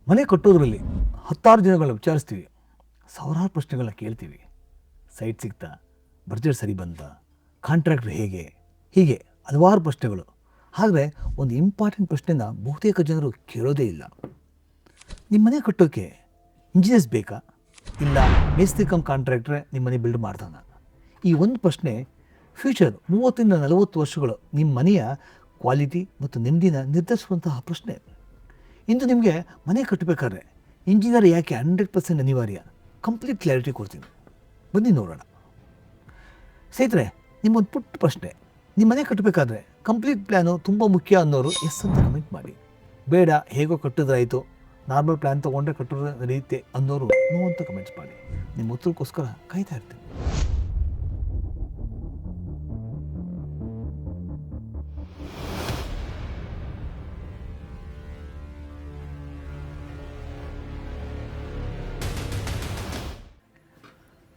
ಮನೆ ಕಟ್ಟೋದ್ರಲ್ಲಿ ಹತ್ತಾರು ದಿನಗಳನ್ನ ವಿಚಾರಿಸ್ತೀವಿ, ಸಾವಿರಾರು ಪ್ರಶ್ನೆಗಳನ್ನ ಕೇಳ್ತೀವಿ. ಸೈಟ್ ಸಿಗ್ತಾ, ಬಡ್ಜೆಟ್ ಸರಿ ಬಂತ, ಕಾಂಟ್ರಾಕ್ಟ್ರ್ ಹೇಗೆ, ಹೀಗೆ ಹಲವಾರು ಪ್ರಶ್ನೆಗಳು. ಆದರೆ ಒಂದು ಇಂಪಾರ್ಟೆಂಟ್ ಪ್ರಶ್ನೆನ ಬಹುತೇಕ ಜನರು ಕೇಳೋದೇ ಇಲ್ಲ. ನಿಮ್ಮ ಮನೆ ಕಟ್ಟೋಕ್ಕೆ ಇಂಜಿನಿಯರ್ಸ್ ಬೇಕಾ, ಇಲ್ಲ ಮೇಸ್ತ್ರಿ ಕಮ್ ಕಾಂಟ್ರಾಕ್ಟ್ರೆ ನಿಮ್ಮ ಮನೆ ಬಿಲ್ಡ್ ಮಾಡ್ತಾನ? ಈ ಒಂದು ಪ್ರಶ್ನೆ ಫ್ಯೂಚರ್ 30-40 ವರ್ಷಗಳು ನಿಮ್ಮ ಮನೆಯ ಕ್ವಾಲಿಟಿ ಮತ್ತು ನೆಮ್ಮದಿನ ನಿರ್ಧರಿಸುವಂತಹ ಪ್ರಶ್ನೆ. ಇಂದು ನಿಮಗೆ ಮನೆ ಕಟ್ಟಬೇಕಾದ್ರೆ ಇಂಜಿನಿಯರ್ ಯಾಕೆ 100% ಅನಿವಾರ್ಯ, ಕಂಪ್ಲೀಟ್ ಕ್ಲಾರಿಟಿ ಕೊಡ್ತೀನಿ, ಬನ್ನಿ ನೋಡೋಣ. ಸ್ನೇಹಿತರೆ, ನಿಮ್ಮೊಂದು ಪುಟ್ಟ ಪ್ರಶ್ನೆ, ನಿಮ್ಮ ಮನೆ ಕಟ್ಟಬೇಕಾದ್ರೆ ಕಂಪ್ಲೀಟ್ ಪ್ಲ್ಯಾನು ತುಂಬ ಮುಖ್ಯ ಅನ್ನೋರು ಎಸ್ ಅಂತ ಕಮೆಂಟ್ ಮಾಡಿ. ಬೇಡ, ಹೇಗೋ ಕಟ್ಟಿದ್ರಾಯಿತು, ನಾರ್ಮಲ್ ಪ್ಲ್ಯಾನ್ ತೊಗೊಂಡ್ರೆ ಕಟ್ಟೋದು ನಡೆಯುತ್ತೆ ಅನ್ನೋರು ನೋ ಅಂತ ಕಮೆಂಟ್ಸ್ ಮಾಡಿ. ನಿಮ್ಮ ಉತ್ತರಕ್ಕೋಸ್ಕರ ಕಾಯ್ತಾ ಇರ್ತೀನಿ.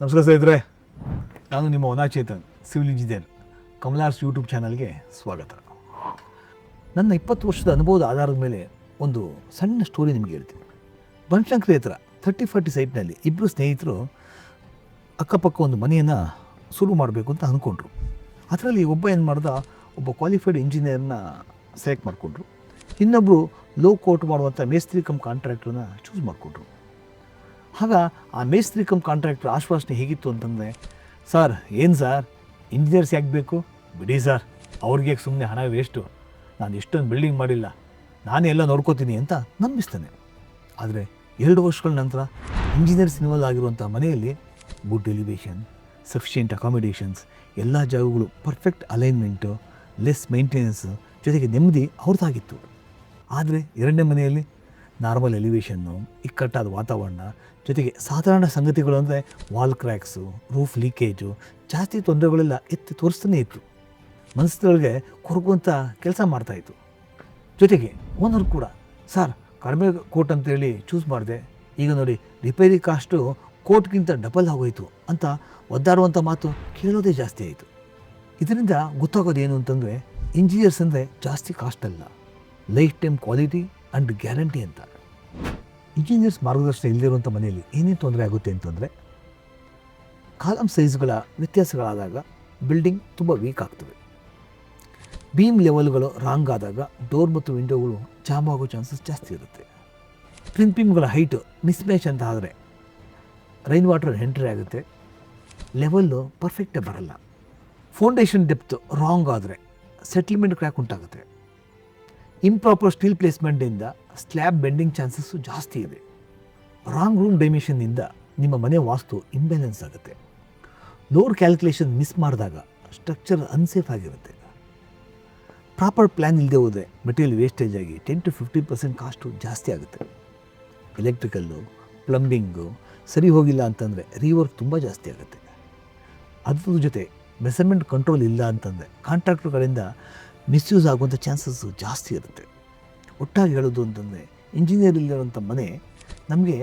ನಮಸ್ಕಾರ ಸ್ನೇಹಿತರೆ, ನಾನು ನಿಮ್ಮ ವನಾಚೇತನ್, ಸಿವಿಲ್ ಇಂಜಿನಿಯರ್. ಕಮಲಾರ್ಸ್ ಯೂಟ್ಯೂಬ್ ಚಾನಲ್ಗೆ ಸ್ವಾಗತ. ನನ್ನ 20 ವರ್ಷದ ಅನುಭವದ ಆಧಾರದ ಮೇಲೆ ಒಂದು ಸಣ್ಣ ಸ್ಟೋರಿ ನಿಮಗೆ ಹೇಳ್ತೀನಿ. ಬನಶಂಕರಿ ಹತ್ರ 30-40 ಸೈಟ್ನಲ್ಲಿ ಇಬ್ಬರು ಸ್ನೇಹಿತರು ಅಕ್ಕಪಕ್ಕ ಒಂದು ಮನೆಯನ್ನು ಶುರು ಮಾಡಬೇಕು ಅಂತ ಅಂದ್ಕೊಂಡ್ರು. ಅದರಲ್ಲಿ ಒಬ್ಬ ಏನು ಮಾಡ್ದ, ಒಬ್ಬ ಕ್ವಾಲಿಫೈಡ್ ಇಂಜಿನಿಯರ್ನ ಸೆಲೆಕ್ಟ್ ಮಾಡಿಕೊಂಡ್ರು. ಇನ್ನೊಬ್ಬರು ಲೋ ಕೋಟ್ ಮಾಡುವಂಥ ಮೇಸ್ತ್ರಿ ಕಮ್ ಕಾಂಟ್ರಾಕ್ಟ್ರನ್ನ ಚೂಸ್ ಮಾಡಿಕೊಂಡ್ರು. ಆಗ ಆ ಮೇಸ್ತ್ರಿ ಕಮ್ ಕಾಂಟ್ರಾಕ್ಟ್ರ್ ಆಶ್ವಾಸನೆ ಹೇಗಿತ್ತು ಅಂತಂದರೆ, ಸರ್ ಏನು ಸರ್ ಇಂಜಿನಿಯರ್ಸ್ ಯಾಕೆ ಬೇಕು, ಬಿಡಿ ಸರ್, ಅವ್ರಿಗೆ ಸುಮ್ಮನೆ ಹಣ ವೇಸ್ಟು, ನಾನು ಎಷ್ಟೊಂದು ಬಿಲ್ಡಿಂಗ್ ಮಾಡಿಲ್ಲ, ನಾನೇ ಎಲ್ಲ ನೋಡ್ಕೋತೀನಿ ಅಂತ ನಂಬಿಸ್ತಾನೆ. ಆದರೆ 2 ವರ್ಷಗಳ ನಂತರ ಇಂಜಿನಿಯರ್ಸ್ ಇನ್ವಾಲ್ವ್ ಆಗಿರುವಂಥ ಮನೆಯಲ್ಲಿ ಗುಡ್ ಎಲಿವೇಷನ್, ಸಫಿಷಿಯೆಂಟ್ ಅಕಾಮಿಡೇಷನ್ಸ್, ಎಲ್ಲ ಜಾಗಗಳು ಪರ್ಫೆಕ್ಟ್ ಅಲೈನ್ಮೆಂಟು, ಲೆಸ್ ಮೇಂಟೆನೆನ್ಸು, ಜೊತೆಗೆ ನೆಮ್ಮದಿ ಅವ್ರದ್ದಾಗಿತ್ತು. ಆದರೆ 2ನೇ ಮನೆಯಲ್ಲಿ ನಾರ್ಮಲ್ ಎಲಿವೇಷನ್ನು, ಇಕ್ಕಟ್ಟಾದ ವಾತಾವರಣ, ಜೊತೆಗೆ ಸಾಧಾರಣ ಸಂಗತಿಗಳು ಅಂದರೆ ವಾಲ್ ಕ್ರ್ಯಾಕ್ಸು, ರೂಫ್ ಲೀಕೇಜು, ಜಾಸ್ತಿ ತೊಂದರೆಗಳೆಲ್ಲ ಎತ್ತಿ ತೋರಿಸ್ತಾನೆ ಇತ್ತು. ಮನಸ್ಸಿನೊಳಗೆ ಕೊರಗುವಂಥ ಕೆಲಸ ಮಾಡ್ತಾಯಿತ್ತು. ಜೊತೆಗೆ ಓನರ್ ಕೂಡ, ಸರ್ ಕಡಿಮೆ ಕೋಟ್ ಅಂತೇಳಿ ಚೂಸ್ ಮಾಡಿದೆ, ಈಗ ನೋಡಿ ರಿಪೇರಿ ಕಾಸ್ಟು ಕೋಟ್ಗಿಂತ ಡಬಲ್ ಆಗೋಯಿತು ಅಂತ ಒದ್ದಾಡುವಂಥ ಮಾತು ಕೇಳೋದೇ ಜಾಸ್ತಿ ಆಯಿತು. ಇದರಿಂದ ಗೊತ್ತಾಗೋದೇನು ಅಂತಂದರೆ, ಇಂಜಿನಿಯರ್ಸ್ ಅಂದರೆ ಜಾಸ್ತಿ ಕಾಸ್ಟ್ ಅಲ್ಲ, life time quality and guarantee ಅಂತ. ಇಂಜಿನಿಯರ್ಸ್ ಮಾರ್ಗದರ್ಶನ ಇಲ್ಲದಿರುವಂಥ ಮನೆಯಲ್ಲಿ ಏನೇನು ತೊಂದರೆ ಆಗುತ್ತೆ ಅಂತಂದರೆ, ಕಾಲಮ್ ಸೈಜ್ಗಳ ವ್ಯತ್ಯಾಸಗಳಾದಾಗ ಬಿಲ್ಡಿಂಗ್ ತುಂಬ ವೀಕ್ ಆಗ್ತವೆ. ಬೀಮ್ ಲೆವೆಲ್ಗಳು ರಾಂಗ್ ಆದಾಗ ಡೋರ್ ಮತ್ತು ವಿಂಡೋಗಳು ಜಾಮ್ ಆಗೋ ಚಾನ್ಸಸ್ ಜಾಸ್ತಿ ಇರುತ್ತೆ. ಪ್ರಿಂಪಿಮ್ಗಳ ಹೈಟು ಮಿಸ್ಮ್ಯಾಚ್ ಅಂತ ಆದರೆ ರೈನ್ ವಾಟರ್ ಎಂಟ್ರಿ ಆಗುತ್ತೆ, ಲೆವೆಲ್ಲು ಪರ್ಫೆಕ್ಟೇ ಬರಲ್ಲ. ಫೌಂಡೇಶನ್ ಡೆಪ್ತ್ ರಾಂಗ್ ಆದರೆ ಸೆಟ್ಲ್ಮೆಂಟ್ ಕ್ರ್ಯಾಕ್ ಉಂಟಾಗುತ್ತೆ. ಇಂಪ್ರಾಪರ್ ಸ್ಟೀಲ್ ಪ್ಲೇಸ್ಮೆಂಟಿಂದ ಸ್ಲ್ಯಾಬ್ ಬೆಂಡಿಂಗ್ ಚಾನ್ಸಸ್ಸು ಜಾಸ್ತಿ ಇದೆ. ರಾಂಗ್ ರೂಮ್ ಡೈಮೆನ್ಷನ್ನಿಂದ ನಿಮ್ಮ ಮನೆ ವಾಸ್ತು ಇಂಬ್ಯಾಲೆನ್ಸ್ ಆಗುತ್ತೆ. ಲೋಡ್ ಕ್ಯಾಲ್ಕುಲೇಷನ್ ಮಿಸ್ ಮಾಡಿದಾಗ ಸ್ಟ್ರಕ್ಚರ್ ಅನ್ಸೇಫ್ ಆಗಿರುತ್ತೆ. ಪ್ರಾಪರ್ ಪ್ಲ್ಯಾನ್ ಇಲ್ಲದೆ ಹೋದರೆ ಮೆಟೀರಿಯಲ್ ವೇಸ್ಟೇಜ್ ಆಗಿ 10-15% ಕಾಸ್ಟು ಜಾಸ್ತಿ ಆಗುತ್ತೆ. ಎಲೆಕ್ಟ್ರಿಕಲ್ಲು, ಪ್ಲಂಬಿಂಗು ಸರಿ ಹೋಗಿಲ್ಲ ಅಂತಂದರೆ ರೀವರ್ಕ್ ತುಂಬ ಜಾಸ್ತಿ ಆಗುತ್ತೆ. ಅದ್ರ ಜೊತೆ ಮೆಸರ್ಮೆಂಟ್ ಕಂಟ್ರೋಲ್ ಇಲ್ಲ ಅಂತಂದರೆ ಕಾಂಟ್ರಾಕ್ಟರ್ ಕಡೆಯಿಂದ ಮಿಸ್ಯೂಸ್ ಆಗುವಂಥ ಚಾನ್ಸಸ್ಸು ಜಾಸ್ತಿ ಇರುತ್ತೆ. ಒಟ್ಟಾಗಿ ಹೇಳೋದು ಅಂತಂದರೆ, ಇಂಜಿನಿಯರ್ ಇಲ್ಲಿರುವಂಥ ಮನೆ ನಮಗೆ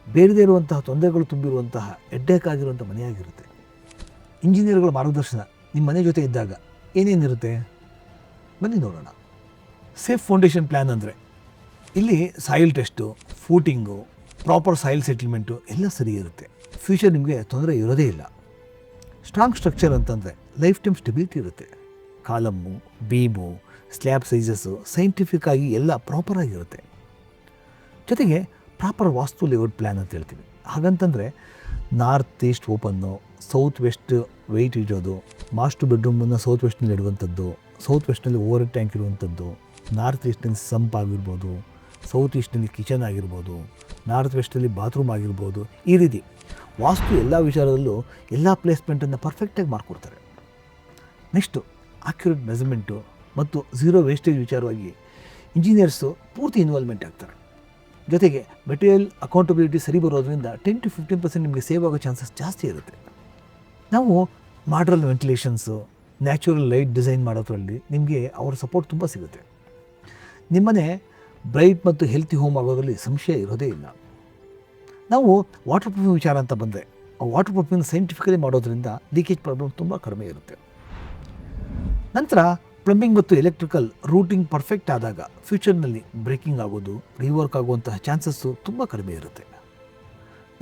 ಬೇಡದೇ ಇರುವಂತಹ ತೊಂದರೆಗಳು ತುಂಬಿರುವಂತಹ ಹೆಡ್ಡೇಕ್ ಆಗಿರುವಂಥ ಮನೆಯಾಗಿರುತ್ತೆ. ಇಂಜಿನಿಯರ್ಗಳ ಮಾರ್ಗದರ್ಶನ ನಿಮ್ಮ ಮನೆ ಜೊತೆ ಇದ್ದಾಗ ಏನೇನಿರುತ್ತೆ ಬನ್ನಿ ನೋಡೋಣ. ಸೇಫ್ ಫೌಂಡೇಶನ್ ಪ್ಲ್ಯಾನ್ ಅಂದರೆ ಇಲ್ಲಿ soil test, footing, proper soil settlement ಎಲ್ಲ ಸರಿ ಇರುತ್ತೆ. ಫ್ಯೂಚರ್ ನಿಮಗೆ ತೊಂದರೆ ಇರೋದೇ ಇಲ್ಲ. ಸ್ಟ್ರಾಂಗ್ ಸ್ಟ್ರಕ್ಚರ್ ಅಂತಂದರೆ ಲೈಫ್ ಟೈಮ್ ಸ್ಟೆಬಿಲಿಟಿ ಇರುತ್ತೆ. Column, beam, slab sizes scientific ಆಗಿ ಎಲ್ಲ ಪ್ರಾಪರಾಗಿರುತ್ತೆ. ಜೊತೆಗೆ ಪ್ರಾಪರ್ ವಾಸ್ತು ಲೇಔಟ್ ಪ್ಲ್ಯಾನ್ ಅಂತ ಹೇಳ್ತೀವಿ. ಹಾಗಂತಂದರೆ north east open, south west weight ಇಡೋದು, ಮಾಸ್ಟರ್ ಬೆಡ್ರೂಮನ್ನು ಸೌತ್ ವೆಸ್ಟ್ನಲ್ಲಿ ಇಡುವಂಥದ್ದು, ಸೌತ್ ವೆಸ್ಟ್ನಲ್ಲಿ ಓವರ್ ಟ್ಯಾಂಕ್ ಇರುವಂಥದ್ದು, ನಾರ್ತ್ ಈಸ್ಟ್ನಲ್ಲಿ ಸಂಪ್ ಆಗಿರ್ಬೋದು, ಸೌತ್ ಈಸ್ಟ್ನಲ್ಲಿ ಕಿಚನ್ ಆಗಿರ್ಬೋದು, ನಾರ್ತ್ ವೆಸ್ಟಲ್ಲಿ ಬಾತ್ರೂಮ್ ಆಗಿರ್ಬೋದು. ಈ ರೀತಿ ವಾಸ್ತು ಎಲ್ಲ ವಿಚಾರದಲ್ಲೂ ಎಲ್ಲ ಪ್ಲೇಸ್ಮೆಂಟನ್ನು ಪರ್ಫೆಕ್ಟಾಗಿ ಮಾಡಿಕೊಡ್ತಾರೆ. ನೆಕ್ಸ್ಟು ಅಕ್ಯುರೇಟ್ ಮೆಜರ್ಮೆಂಟು ಮತ್ತು ಝೀರೋ ವೇಸ್ಟೇಜ್ ವಿಚಾರವಾಗಿ ಇಂಜಿನಿಯರ್ಸು ಪೂರ್ತಿ ಇನ್ವಾಲ್ವ್ಮೆಂಟ್ ಆಗ್ತಾರೆ. ಜೊತೆಗೆ ಮೆಟೀರಿಯಲ್ ಅಕೌಂಟಬಿಲಿಟಿ ಸರಿ ಬರೋದ್ರಿಂದ 10-15% ನಿಮಗೆ ಸೇವ್ ಆಗೋ ಚಾನ್ಸಸ್ ಜಾಸ್ತಿ ಇರುತ್ತೆ. ನಾವು ಮಾಡ್ರಲ್ ವೆಂಟಿಲೇಷನ್ಸು, ನ್ಯಾಚುರಲ್ ಲೈಟ್ ಡಿಸೈನ್ ಮಾಡೋದ್ರಲ್ಲಿ ನಿಮಗೆ ಅವರ ಸಪೋರ್ಟ್ ತುಂಬ ಸಿಗುತ್ತೆ. ನಿಮ್ಮನೆ ಬ್ರೈಟ್ ಮತ್ತು ಹೆಲ್ತಿ ಹೋಮ್ ಆಗೋದ್ರಲ್ಲಿ ಸಂಶಯ ಇರೋದೇ ಇಲ್ಲ. ನಾವು ವಾಟರ್ ಪ್ರೂಫಿಂಗ್ ವಿಚಾರ ಅಂತ ಬಂದರೆ, ಆ ವಾಟರ್ ಪ್ರೂಫಿಂಗ್ ಸೈಂಟಿಫಿಕಲಿ ಮಾಡೋದ್ರಿಂದ ಲೀಕೇಜ್ ಪ್ರಾಬ್ಲಮ್ ತುಂಬ ಕಡಿಮೆ ಇರುತ್ತೆ. ನಂತರ ಪ್ಲಂಬಿಂಗ್ ಮತ್ತು ಎಲೆಕ್ಟ್ರಿಕಲ್ ರೂಟಿಂಗ್ ಪರ್ಫೆಕ್ಟ್ ಆದಾಗ ಫ್ಯೂಚರ್ನಲ್ಲಿ ಬ್ರೇಕಿಂಗ್ ಆಗೋದು, ರೀವರ್ಕ್ ಆಗುವಂತಹ ಚಾನ್ಸಸ್ಸು ತುಂಬ ಕಡಿಮೆ ಇರುತ್ತೆ.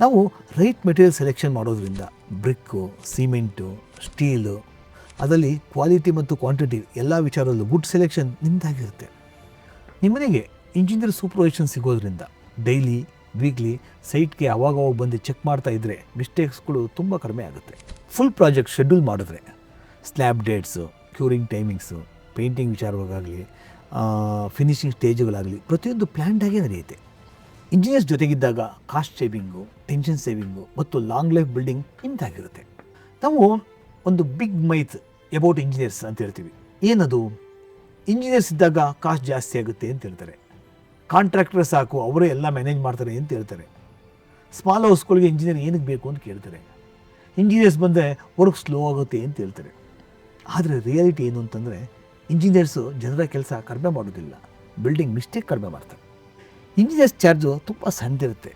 ನಾವು ರೈಟ್ ಮೆಟೀರಿಯಲ್ ಸೆಲೆಕ್ಷನ್ ಮಾಡೋದ್ರಿಂದ ಬ್ರಿಕ್ಕು, ಸಿಮೆಂಟು, ಸ್ಟೀಲು, ಅದರಲ್ಲಿ ಕ್ವಾಲಿಟಿ ಮತ್ತು ಕ್ವಾಂಟಿಟಿ ಎಲ್ಲ ವಿಚಾರದಲ್ಲೂ ವುಡ್ ಸೆಲೆಕ್ಷನ್ ನಿಮ್ಮದಾಗಿರುತ್ತೆ. ನಿಮ್ಮನೆಗೆ ಇಂಜಿನಿಯರ್ ಸೂಪರ್ವೈಷನ್ ಸಿಗೋದ್ರಿಂದ ಡೈಲಿ, ವೀಕ್ಲಿ ಸೈಟ್ಗೆ ಅವಾಗವಾಗ ಬಂದು ಚೆಕ್ ಮಾಡ್ತಾ ಇದ್ದರೆ ಮಿಸ್ಟೇಕ್ಸ್ಗಳು ತುಂಬ ಕಡಿಮೆ ಆಗುತ್ತೆ. ಫುಲ್ ಪ್ರಾಜೆಕ್ಟ್ ಶೆಡ್ಯೂಲ್ ಮಾಡಿದ್ರೆ slab dates, curing timings, painting ವಿಚಾರವಾಗಲಿ, ಫಿನಿಷಿಂಗ್ ಸ್ಟೇಜ್ಗಳಾಗಲಿ ಪ್ರತಿಯೊಂದು ಪ್ಲ್ಯಾನ್ಡಾಗೇ ನಡೆಯುತ್ತೆ. ಇಂಜಿನಿಯರ್ಸ್ ಜೊತೆಗಿದ್ದಾಗ ಕಾಸ್ಟ್ ಸೇವಿಂಗು, ಟೆನ್ಷನ್ ಸೇವಿಂಗು ಮತ್ತು ಲಾಂಗ್ ಲೈಫ್ ಬಿಲ್ಡಿಂಗ್ ನಿಮ್ಮದಾಗಿರುತ್ತೆ. ನಾವು ಒಂದು ಬಿಗ್ ಮೈತ್ ಅಬೌಟ್ ಇಂಜಿನಿಯರ್ಸ್ ಅಂತ ಹೇಳ್ತೀವಿ. ಏನದು? ಇಂಜಿನಿಯರ್ಸ್ ಇದ್ದಾಗ ಕಾಸ್ಟ್ ಜಾಸ್ತಿ ಆಗುತ್ತೆ ಅಂತ ಹೇಳ್ತಾರೆ. ಕಾಂಟ್ರಾಕ್ಟರ್ ಸಾಕು, ಅವರೇ ಎಲ್ಲ ಮ್ಯಾನೇಜ್ ಮಾಡ್ತಾರೆ ಅಂತ ಹೇಳ್ತಾರೆ. ಸ್ಮಾಲ್ ಹೌಸ್ಗಳಿಗೆ ಇಂಜಿನಿಯರ್ ಏನಕ್ಕೆ ಬೇಕು ಅಂತ ಕೇಳ್ತಾರೆ. ಇಂಜಿನಿಯರ್ಸ್ ಬಂದರೆ ವರ್ಕ್ ಸ್ಲೋ ಆಗುತ್ತೆ ಅಂತ ಹೇಳ್ತಾರೆ. ಆದರೆ ರಿಯಾಲಿಟಿ ಏನು ಅಂತಂದರೆ ಇಂಜಿನಿಯರ್ಸು ಜನರ ಕೆಲಸ ಕಡಿಮೆ ಮಾಡೋದಿಲ್ಲ, ಬಿಲ್ಡಿಂಗ್ ಮಿಸ್ಟೇಕ್ ಕಡಿಮೆ ಮಾಡ್ತಾರೆ. ಇಂಜಿನಿಯರ್ಸ್ ಚಾರ್ಜು ತುಂಬ ಸಣ್ಣದಿರುತ್ತೆ,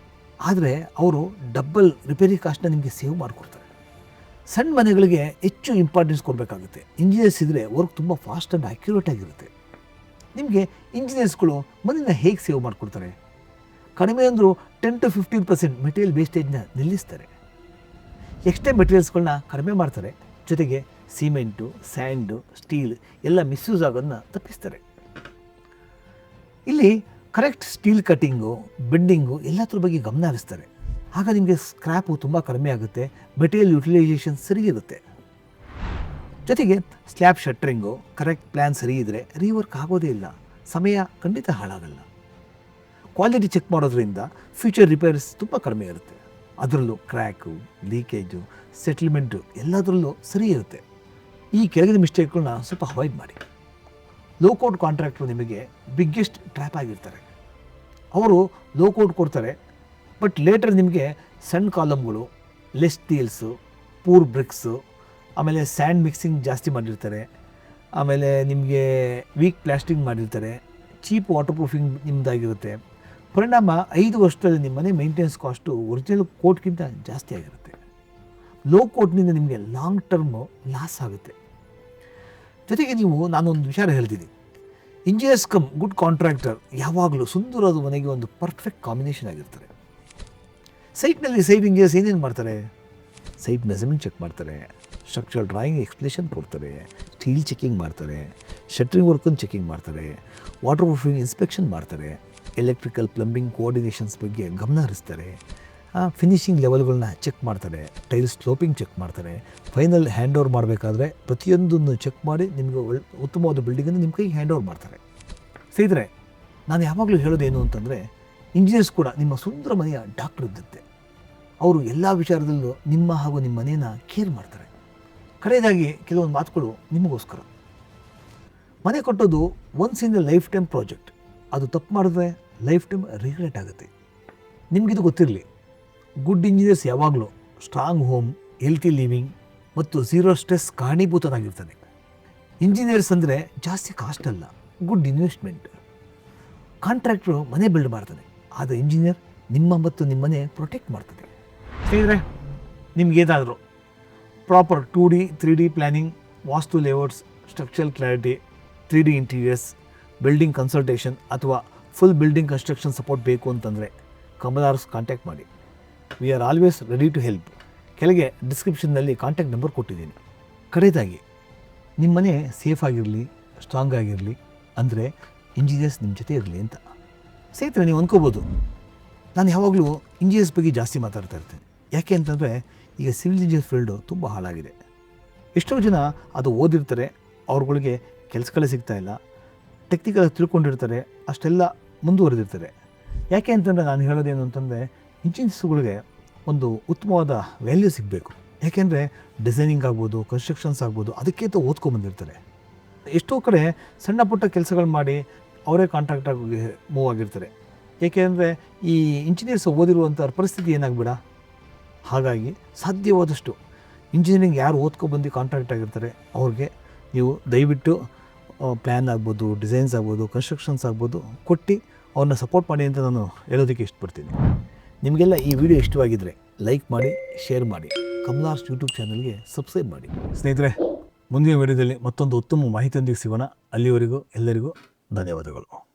ಆದರೆ ಅವರು ಡಬ್ಬಲ್ ರಿಪೇರಿ ಕಾಸ್ಟ್ನ ನಿಮಗೆ ಸೇವ್ ಮಾಡಿಕೊಡ್ತಾರೆ. ಸಣ್ಣ ಮನೆಗಳಿಗೆ ಹೆಚ್ಚು ಇಂಪಾರ್ಟೆನ್ಸ್ ಕೊಡಬೇಕಾಗುತ್ತೆ. ಇಂಜಿನಿಯರ್ಸ್ ಇದ್ದರೆ ವರ್ಕ್ ತುಂಬ ಫಾಸ್ಟ್ ಆ್ಯಂಡ್ ಅಕ್ಯುರೇಟ್ ಆಗಿರುತ್ತೆ. ನಿಮಗೆ ಇಂಜಿನಿಯರ್ಸ್ಗಳು ಮನೆಯನ್ನು ಹೇಗೆ ಸೇವ್ ಮಾಡಿಕೊಡ್ತಾರೆ? ಕಡಿಮೆ ಅಂದರೂ 10 to 15% ಮೆಟೀರಿಯಲ್ ವೇಸ್ಟೇಜ್ನ ನಿಲ್ಲಿಸ್ತಾರೆ. ಎಕ್ಸ್ಟ್ರಾ ಮೆಟೀರಿಯಲ್ಸ್ಗಳನ್ನ ಕಡಿಮೆ ಮಾಡ್ತಾರೆ. ಜೊತೆಗೆ ಸಿಮೆಂಟು, ಸ್ಯಾಂಡು, ಸ್ಟೀಲ್ ಎಲ್ಲ ಮಿಸ್ಯೂಸ್ ಆಗೋದನ್ನ ತಪ್ಪಿಸ್ತಾರೆ. ಇಲ್ಲಿ ಕರೆಕ್ಟ್ ಸ್ಟೀಲ್ ಕಟ್ಟಿಂಗು, ಬೆಂಡಿಂಗು ಎಲ್ಲದ್ರ ಬಗ್ಗೆ ಗಮನ ಹರಿಸ್ತಾರೆ. ಆಗ ನಿಮಗೆ ಸ್ಕ್ರ್ಯಾಪು ತುಂಬ ಕಡಿಮೆ ಆಗುತ್ತೆ, ಮೆಟೀರಿಯಲ್ ಯುಟಿಲೈಸೇಷನ್ ಸರಿ ಇರುತ್ತೆ. ಜೊತೆಗೆ ಸ್ಲ್ಯಾಬ್ ಶಟ್ರಿಂಗು ಕರೆಕ್ಟ್ ಪ್ಲ್ಯಾನ್ ಸರಿ ಇದ್ದರೆ ರೀವರ್ಕ್ ಆಗೋದೇ ಇಲ್ಲ, ಸಮಯ ಖಂಡಿತ ಹಾಳಾಗಲ್ಲ. ಕ್ವಾಲಿಟಿ ಚೆಕ್ ಮಾಡೋದ್ರಿಂದ ಫ್ಯೂಚರ್ ರಿಪೇರ್ಸ್ ತುಂಬ ಕಡಿಮೆ ಇರುತ್ತೆ. ಅದರಲ್ಲೂ ಕ್ರ್ಯಾಕು, ಲೀಕೇಜು, ಸೆಟ್ಲ್ಮೆಂಟು ಎಲ್ಲದರಲ್ಲೂ ಸರಿ ಇರುತ್ತೆ. ಈ ಕೆಳಗಿನ ಮಿಸ್ಟೇಕ್ಗಳನ್ನ ಸ್ವಲ್ಪ ಅವಾಯ್ಡ್ ಮಾಡಿ. ಲೋಕೌಟ್ ಕಾಂಟ್ರಾಕ್ಟ್ರು ನಿಮಗೆ ಬಿಗ್ಗೆಸ್ಟ್ ಟ್ರ್ಯಾಪ್ ಆಗಿರ್ತಾರೆ. ಅವರು ಲೋಕೌಟ್ ಕೊಡ್ತಾರೆ, ಬಟ್ ಲೇಟರ್ ನಿಮಗೆ ಸಣ್ಣ ಕಾಲಮ್ಗಳು, ಲೆಸ್ ಸ್ಟೀಲ್ಸು, ಪೂರ್ ಬ್ರಿಕ್ಸು, ಆಮೇಲೆ ಸ್ಯಾಂಡ್ ಮಿಕ್ಸಿಂಗ್ ಜಾಸ್ತಿ ಮಾಡಿರ್ತಾರೆ, ಆಮೇಲೆ ನಿಮಗೆ ವೀಕ್ ಪ್ಲಾಸ್ಟಿಂಗ್ ಮಾಡಿರ್ತಾರೆ, ಚೀಪ್ ವಾಟರ್ ಪ್ರೂಫಿಂಗ್ ನಿಮ್ಮದಾಗಿರುತ್ತೆ. ಪರಿಣಾಮ 5 ವರ್ಷದಲ್ಲಿ ನಿಮ್ಮ ಮನೆ ಮೇಂಟೆನೆನ್ಸ್ ಕಾಸ್ಟು ಒರಿಜಿನಲ್ ಕೋಟ್ಗಿಂತ ಜಾಸ್ತಿ ಆಗಿರುತ್ತೆ. ಲೋ ಕೋಟ್ನಿಂದ ನಿಮಗೆ ಲಾಂಗ್ ಟರ್ಮು ಲಾಸ್ ಆಗುತ್ತೆ. ಜೊತೆಗೆ ನಾನೊಂದು ವಿಚಾರ ಹೇಳ್ತೀನಿ, ಇಂಜಿನಿಯರ್ಸ್ ಕಮ್ ಗುಡ್ ಕಾಂಟ್ರಾಕ್ಟರ್ ಯಾವಾಗಲೂ ಸುಂದರವಾದ ಮನೆಗೆ ಒಂದು ಪರ್ಫೆಕ್ಟ್ ಕಾಂಬಿನೇಷನ್ ಆಗಿರ್ತಾರೆ. ಸೈಟ್ನಲ್ಲಿ ಸೈಟ್ ಇಂಜಿನಿಯರ್ಸ್ ಏನೇನು ಮಾಡ್ತಾರೆ? ಸೈಟ್ ಮೆಜರ್ಮೆಂಟ್ ಚೆಕ್ ಮಾಡ್ತಾರೆ, ಸ್ಟ್ರಕ್ಚರಲ್ ಡ್ರಾಯಿಂಗ್ ಎಕ್ಸ್ಪ್ಲೇಷನ್ ಕೊಡ್ತಾರೆ, ಸ್ಟೀಲ್ ಚೆಕಿಂಗ್ ಮಾಡ್ತಾರೆ, ಶಟ್ರಿಂಗ್ ವರ್ಕನ್ನು ಚೆಕಿಂಗ್ ಮಾಡ್ತಾರೆ, ವಾಟರ್ ಪ್ರೂಫಿಂಗ್ ಇನ್ಸ್ಪೆಕ್ಷನ್ ಮಾಡ್ತಾರೆ, ಎಲೆಕ್ಟ್ರಿಕಲ್ ಪ್ಲಂಬಿಂಗ್ ಕೋಆರ್ಡಿನೇಷನ್ಸ್ ಬಗ್ಗೆ ಗಮನ ಹರಿಸ್ತಾರೆ, ಫಿನಿಷಿಂಗ್ ಲೆವೆಲ್ಗಳನ್ನ ಚೆಕ್ ಮಾಡ್ತಾರೆ, ಟೈಲ್ ಸ್ಲೋಪಿಂಗ್ ಚೆಕ್ ಮಾಡ್ತಾರೆ. ಫೈನಲ್ ಹ್ಯಾಂಡ್ ಓವರ್ ಮಾಡಬೇಕಾದ್ರೆ ಪ್ರತಿಯೊಂದನ್ನು ಚೆಕ್ ಮಾಡಿ ನಿಮಗೆ ಉತ್ತಮವಾದ ಬಿಲ್ಡಿಂಗನ್ನು ನಿಮ್ಮ ಕೈಗೆ ಹ್ಯಾಂಡ್ ಓವರ್ ಮಾಡ್ತಾರೆ. ಸ್ನೇಹಿತರೆ, ನಾನು ಯಾವಾಗಲೂ ಹೇಳೋದೇನು ಅಂತಂದರೆ, ಇಂಜಿನಿಯರ್ಸ್ ಕೂಡ ನಿಮ್ಮ ಸುಂದರ ಮನೆಯ ಡಾಕ್ಟರ್ ಇದ್ದಂತೆ. ಅವರು ಎಲ್ಲ ವಿಚಾರದಲ್ಲೂ ನಿಮ್ಮ ಹಾಗೂ ನಿಮ್ಮ ಮನೆಯನ್ನು ಕೇರ್ ಮಾಡ್ತಾರೆ. ಕಡೆಯದಾಗಿ ಕೆಲವೊಂದು ಮಾತುಗಳು ನಿಮಗೋಸ್ಕರ. ಮನೆ ಕಟ್ಟೋದು once in a life time project. ಅದು ತಪ್ಪು ಮಾಡಿದ್ರೆ ಲೈಫ್ ಟೈಮ್ ರಿಗ್ರೆಟ್ ಆಗುತ್ತೆ. ನಿಮಗಿದು ಗೊತ್ತಿರಲಿ, ಗುಡ್ ಇಂಜಿನಿಯರ್ಸ್ ಯಾವಾಗಲೂ ಸ್ಟ್ರಾಂಗ್ ಹೋಮ್, ಹೆಲ್ತಿ ಲಿವಿಂಗ್ ಮತ್ತು ಝೀರೋ ಸ್ಟ್ರೆಸ್ ಕಾರಣೀಭೂತನಾಗಿರ್ತಾನೆ. ಇಂಜಿನಿಯರ್ಸ್ ಅಂದರೆ ಜಾಸ್ತಿ ಕಾಸ್ಟ್ ಅಲ್ಲ, ಗುಡ್ ಇನ್ವೆಸ್ಟ್ಮೆಂಟ್. ಕಾಂಟ್ರಾಕ್ಟ್ರು ಮನೆ ಬಿಲ್ಡ್ ಮಾಡ್ತಾನೆ, ಆದರೆ ಇಂಜಿನಿಯರ್ ನಿಮ್ಮ ಮತ್ತು ನಿಮ್ಮ ಮನೆ ಪ್ರೊಟೆಕ್ಟ್ ಮಾಡ್ತದೆ. ಹೇಳಿದರೆ ನಿಮಗೇನಾದರೂ proper 2D 3D planning, vastu layouts, structural clarity, 3D interiors, building consultation ಅಥವಾ ಫುಲ್ ಬಿಲ್ಡಿಂಗ್ ಕನ್ಸ್ಟ್ರಕ್ಷನ್ ಸಪೋರ್ಟ್ ಬೇಕು ಅಂತಂದರೆ ಕಮಲಾರ್ಸ್ ಕಾಂಟ್ಯಾಕ್ಟ್ ಮಾಡಿ. We are always ready to help. ಕೆಳಗೆ ಡಿಸ್ಕ್ರಿಪ್ಷನ್ನಲ್ಲಿ ಕಾಂಟ್ಯಾಕ್ಟ್ ನಂಬರ್ ಕೊಟ್ಟಿದ್ದೀನಿ. ಕಡೆಯದಾಗಿ ನಿಮ್ಮ ಮನೆ ಸೇಫ್ ಆಗಿರಲಿ, ಸ್ಟ್ರಾಂಗ್ ಆಗಿರಲಿ ಅಂದರೆ ಇಂಜಿನಿಯರ್ಸ್ ನಿಮ್ಮ ಜೊತೆ ಇರಲಿ ಅಂತ. ಸ್ನೇಹಿತರೆ, ನೀವು ಅಂದ್ಕೋಬೋದು ನಾನು ಯಾವಾಗಲೂ ಇಂಜಿನಿಯರ್ಸ್ ಬಗ್ಗೆ ಜಾಸ್ತಿ ಮಾತಾಡ್ತಾ ಇರ್ತೇನೆ. ಯಾಕೆ ಅಂತಂದರೆ ಈಗ ಸಿವಿಲ್ ಇಂಜಿನಿಯರ್ ಫೀಲ್ಡು ತುಂಬ ಹಾಳಾಗಿದೆ. ಎಷ್ಟೋ ಜನ ಅದು ಓದಿರ್ತಾರೆ, ಅವ್ರುಗಳಿಗೆ ಕೆಲಸಗಳೇ ಸಿಗ್ತಾಯಿಲ್ಲ, ಟೆಕ್ನಿಕಲ್ ತಿಳ್ಕೊಂಡಿರ್ತಾರೆ, ಅಷ್ಟೆಲ್ಲ ಮುಂದುವರೆದಿರ್ತಾರೆ. ಯಾಕೆ ಅಂತಂದರೆ ನಾನು ಹೇಳೋದೇನು ಅಂತಂದರೆ, ಇಂಜಿನಿಯರ್ಸ್ಗಳಿಗೆ ಒಂದು ಉತ್ತಮವಾದ ವ್ಯಾಲ್ಯೂ ಸಿಗಬೇಕು. ಯಾಕೆಂದರೆ ಡಿಸೈನಿಂಗ್ ಆಗ್ಬೋದು, ಕನ್ಸ್ಟ್ರಕ್ಷನ್ಸ್ ಆಗ್ಬೋದು, ಅದಕ್ಕೆ ಅಂತ ಓದ್ಕೊಂಬಂದಿರ್ತಾರೆ. ಎಷ್ಟೋ ಕಡೆ ಸಣ್ಣ ಪುಟ್ಟ ಕೆಲಸಗಳು ಮಾಡಿ ಅವರೇ ಕಾಂಟ್ರಾಕ್ಟಾಗಿ ಮೂವ್ ಆಗಿರ್ತಾರೆ. ಏಕೆಂದರೆ ಈ ಇಂಜಿನಿಯರ್ಸ್ ಓದಿರುವಂಥ ಪರಿಸ್ಥಿತಿ ಏನಾಗ್ಬೇಡ. ಹಾಗಾಗಿ ಸಾಧ್ಯವಾದಷ್ಟು ಇಂಜಿನಿಯರಿಂಗ್ ಯಾರು ಓದ್ಕೊಬಂದು ಕಾಂಟ್ರಾಕ್ಟ್ ಆಗಿರ್ತಾರೆ ಅವ್ರಿಗೆ ನೀವು ದಯವಿಟ್ಟು ಪ್ಲ್ಯಾನ್ ಆಗ್ಬೋದು, ಡಿಸೈನ್ಸ್ ಆಗ್ಬೋದು, ಕನ್ಸ್ಟ್ರಕ್ಷನ್ಸ್ ಆಗ್ಬೋದು ಕೊಟ್ಟು ಅವ್ರನ್ನ ಸಪೋರ್ಟ್ ಮಾಡಿ ಅಂತ ನಾನು ಹೇಳೋದಕ್ಕೆ ಇಷ್ಟಪಡ್ತೀನಿ. ನಿಮಗೆಲ್ಲ ಈ ವಿಡಿಯೋ ಇಷ್ಟವಾಗಿದ್ದರೆ ಲೈಕ್ ಮಾಡಿ, ಶೇರ್ ಮಾಡಿ, ಕಮಲಾರ್ಸ್ ಯೂಟ್ಯೂಬ್ ಚಾನಲ್ಗೆ ಸಬ್ಸ್ಕ್ರೈಬ್ ಮಾಡಿ. ಸ್ನೇಹಿತರೆ, ಮುಂದಿನ ವಿಡಿಯೋದಲ್ಲಿ ಮತ್ತೊಂದು ಉತ್ತಮ ಮಾಹಿತಿಯೊಂದಿಗೆ ಸಿಗೋಣ. ಅಲ್ಲಿವರೆಗೂ ಎಲ್ಲರಿಗೂ ಧನ್ಯವಾದಗಳು.